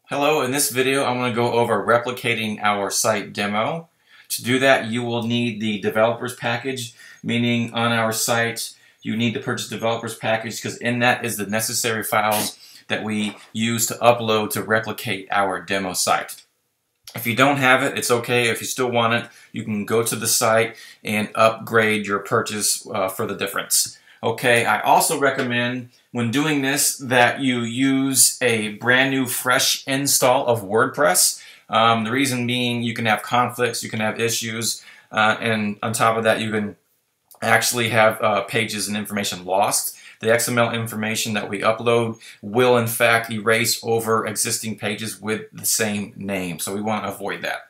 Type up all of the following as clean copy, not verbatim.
Hello, in this video I'm going to go over replicating our site demo. To do that you will need the developers package, meaning on our site you need to purchase developers package because in that is the necessary files that we use to upload to replicate our demo site. If you don't have it, it's okay. If you still want it, you can go to the site and upgrade your purchase for the difference. Okay, I also recommend when doing this that you use a brand new fresh install of WordPress. The reason being you can have conflicts, you can have issues, and on top of that you can actually have pages and information lost. The XML information that we upload will in fact erase over existing pages with the same name, so we want to avoid that.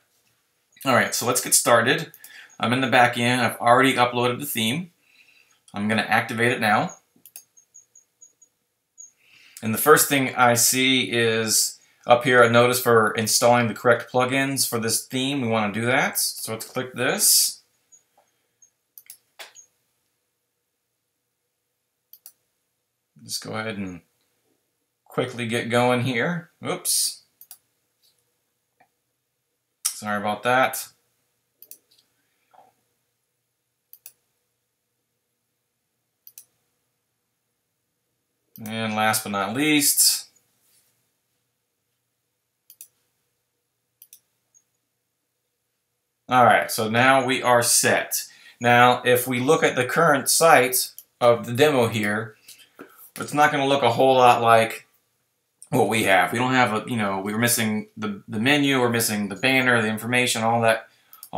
Alright, so let's get started. I'm in the back end. I've already uploaded the theme. I'm going to activate it now. And the first thing I see is up here a notice for installing the correct plugins for this theme. We want to do that. So let's click this. Just go ahead and quickly get going here. Oops. Sorry about that. And last but not least, alright, so now we are set. Now, if we look at the current site of the demo here, it's not going to look a whole lot like what we have. We don't have a, we're missing the menu, we're missing the banner, the information, all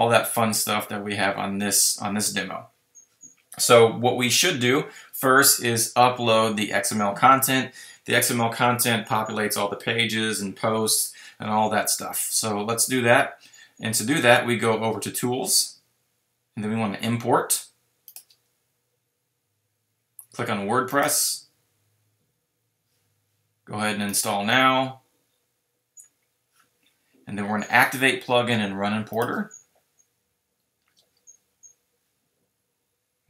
that fun stuff that we have on this demo. So what we should do first is upload the XML content. The XML content populates all the pages and posts and all that stuff. So let's do that. And to do that, we go over to Tools, and then we want to import. Click on WordPress. Go ahead and install now. And then we're going to activate plugin and run importer.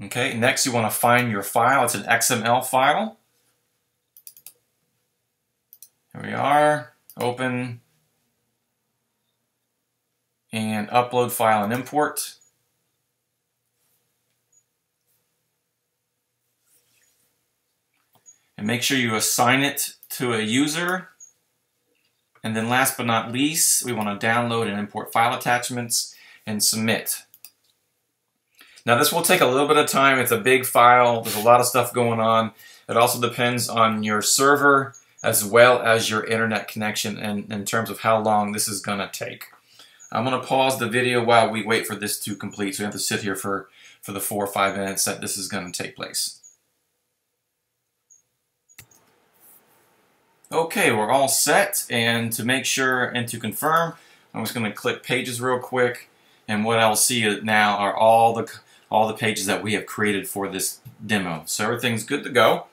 Okay, next you want to find your file. It's an XML file. Here we are. Open. And upload file and import. And make sure you assign it to a user. And then last but not least, we want to download and import file attachments and submit. Now this will take a little bit of time. It's a big file. There's a lot of stuff going on. It also depends on your server as well as your internet connection and in terms of how long this is going to take. I'm going to pause the video while we wait for this to complete. So we have to sit here for the 4 or 5 minutes that this is going to take place. Okay, we're all set, and to make sure and to confirm, I'm just going to click Pages real quick, and what I'll see now are all the pages that we have created for this demo. So everything's good to go.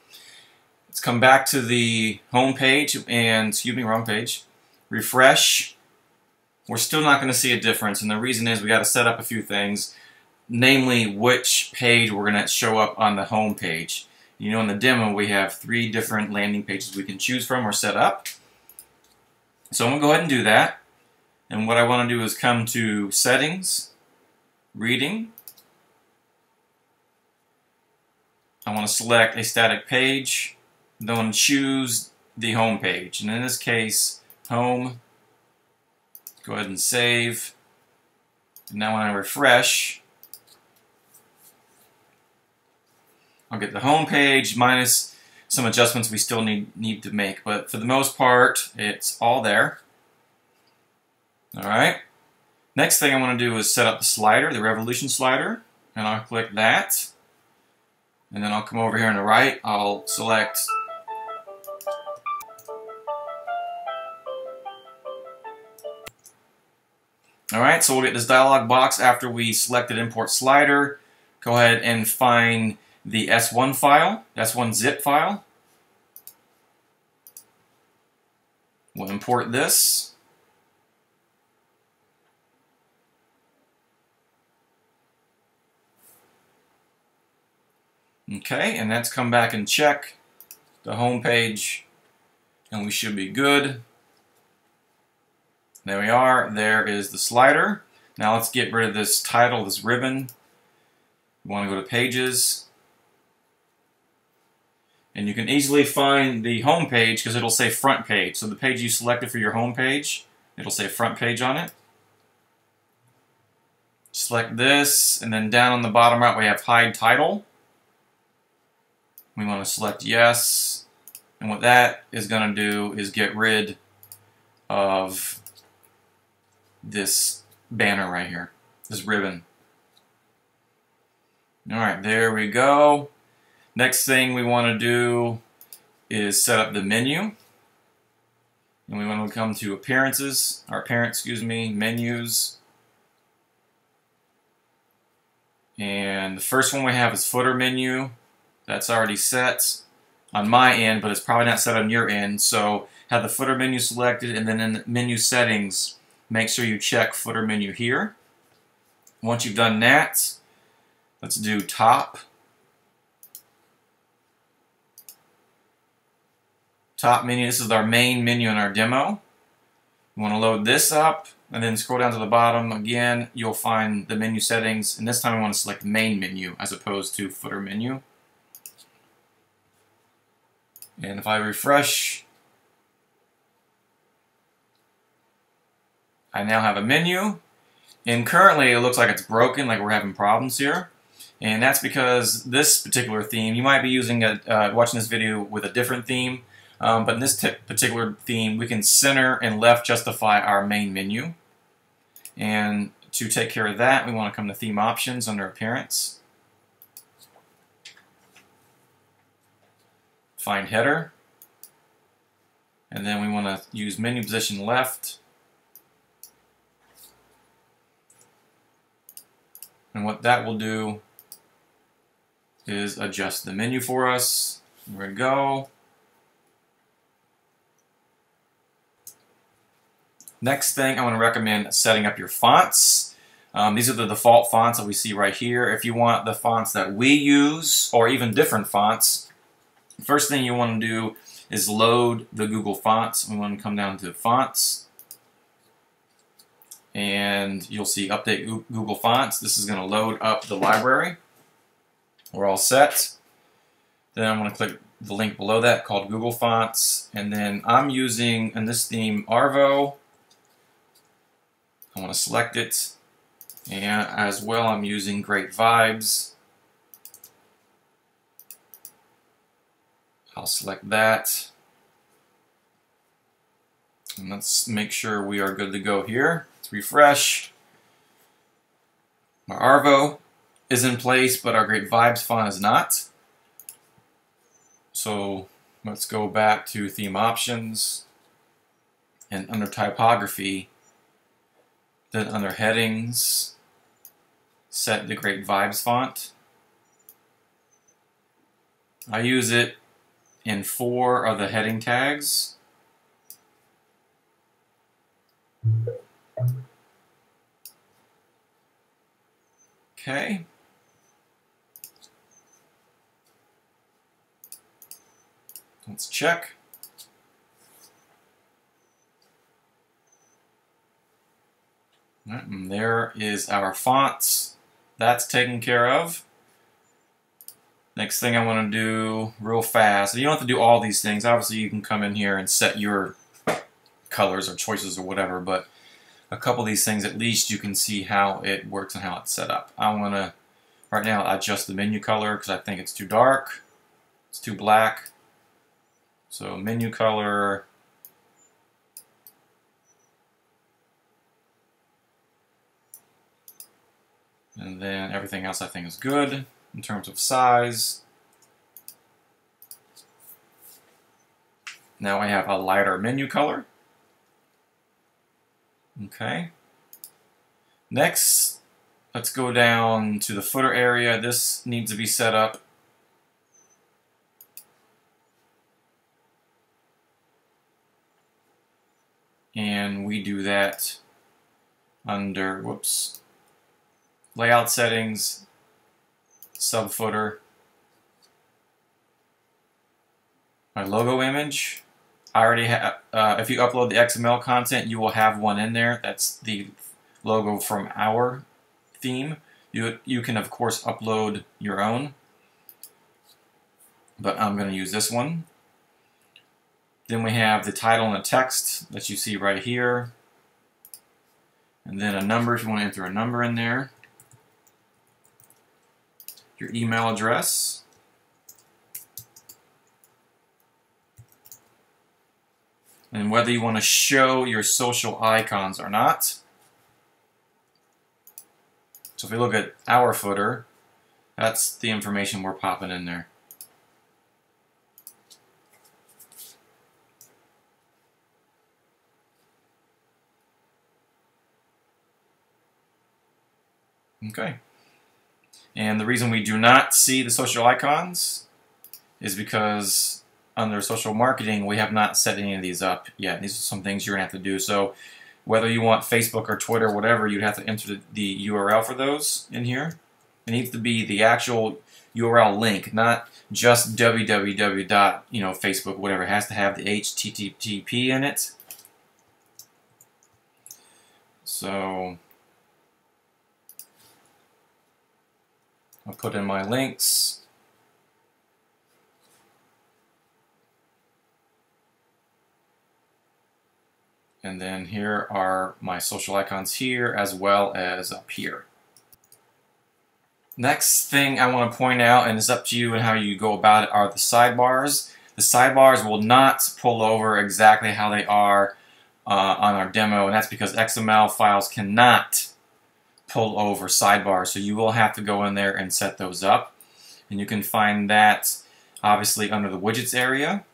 Let's come back to the home page, and excuse me, wrong page. Refresh. We're still not going to see a difference, and the reason is we got to set up a few things, namely which page we're going to show up on the home page. You know, in the demo we have 3 different landing pages we can choose from or set up. So I'm going to go ahead and do that. And what I want to do is come to Settings, Reading. I want to select a static page. Then I want to choose the home page. And in this case, Home. Go ahead and save. And now when I refresh, I'll get the home page minus some adjustments we still need to make. But for the most part, it's all there. Alright. Next thing I want to do is set up the slider, the revolution slider. And I'll click that. And then I'll come over here on the right. I'll select Alright, so we'll get this dialog box after we selected import slider. Go ahead and find the S1 file, S1 zip file. We'll import this. Okay, and let's come back and check the home page, and we should be good. There we are. There is the slider. Now let's get rid of this title, this ribbon. You want to go to Pages. And you can easily find the home page because it'll say front page. So the page you selected for your home page, it'll say front page on it. Select this, and then down on the bottom right we have hide title. We want to select yes. And what that is going to do is get rid of this banner right here, this ribbon. Alright, there we go. Next thing we want to do is set up the menu. And we want to come to Appearances, or Menus. And the first one we have is Footer Menu. That's already set on my end, but it's probably not set on your end. So have the footer menu selected, and then in the menu settings, make sure you check Footer Menu here. Once you've done that, let's do Top. Top menu, this is our main menu in our demo. You want to load this up, and then scroll down to the bottom. Again, you'll find the menu settings, and this time we want to select main menu as opposed to footer menu. And if I refresh, I now have a menu, and currently it looks like it's broken, like we're having problems here. And that's because this particular theme, you might be using watching this video with a different theme, but in this particular theme, we can center and left justify our main menu. And to take care of that, we want to come to Theme Options under Appearance. Find Header. And then we want to use Menu Position Left. And what that will do is adjust the menu for us. There we go. Next thing, I want to recommend setting up your fonts. These are the default fonts that we see right here. If you want the fonts that we use, or even different fonts, first thing you want to do is load the Google Fonts. We want to come down to Fonts, and you'll see Update Google Fonts. This is going to load up the library. We're all set. Then I'm going to click the link below that called Google Fonts, and then I'm using, in this theme, Arvo. I want to select it, and as well I'm using Great Vibes. I'll select that, and let's make sure we are good to go here. Let's refresh. Our Arvo is in place, but our Great Vibes font is not. So let's go back to Theme Options, and under Typography, then under Headings, set the Great Vibes font. I use it in 4 of the heading tags. Okay. Let's check. Right, and there is our fonts. That's taken care of. Next thing I want to do real fast. You don't have to do all these things. Obviously, you can come in here and set your colors or choices or whatever, but a couple of these things, at least you can see how it works and how it's set up. I want to, right now, adjust the menu color because I think it's too dark. It's too black. So menu color. And then everything else I think is good in terms of size. Now I have a lighter menu color. Okay. Next, let's go down to the footer area. This needs to be set up. And we do that under, whoops, Layout Settings, Subfooter. My logo image, I already have, if you upload the XML content, you will have one in there. That's the logo from our theme. You can, of course, upload your own, but I'm going to use this one. Then we have the title and the text that you see right here. And then a number if you want to enter a number in there. Your email address. And whether you want to show your social icons or not. So if we look at our footer, that's the information we're popping in there. Okay. And the reason we do not see the social icons is because under social marketing, we have not set any of these up yet. These are some things you're going to have to do. So whether you want Facebook or Twitter, whatever, you'd have to enter the URL for those in here. It needs to be the actual URL link, not just www. Facebook, whatever. It has to have the HTTP in it. So I'll put in my links. And then here are my social icons here as well as up here. Next thing I want to point out, and it's up to you and how you go about it, are the sidebars. The sidebars will not pull over exactly how they are on our demo, and that's because XML files cannot pull over sidebars, so you will have to go in there and set those up. And you can find that obviously under the widgets area.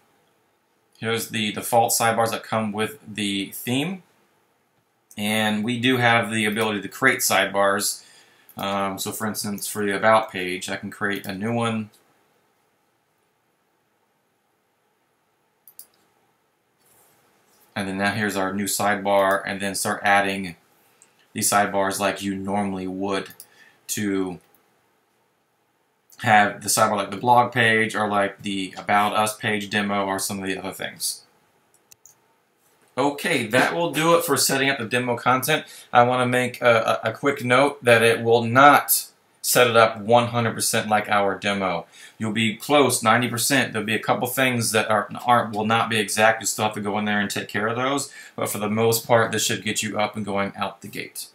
Here's the default sidebars that come with the theme, and we do have the ability to create sidebars. So for instance, for the About page, I can create a new one. And then now here's our new sidebar, and then start adding these sidebars like you normally would to have the sidebar like the blog page or like the About Us page demo or some of the other things. Okay, that will do it for setting up the demo content. I want to make a quick note that it will not set it up 100% like our demo. You'll be close, 90%. There'll be a couple things that will not be exact. You still have to go in there and take care of those. But for the most part, this should get you up and going out the gate.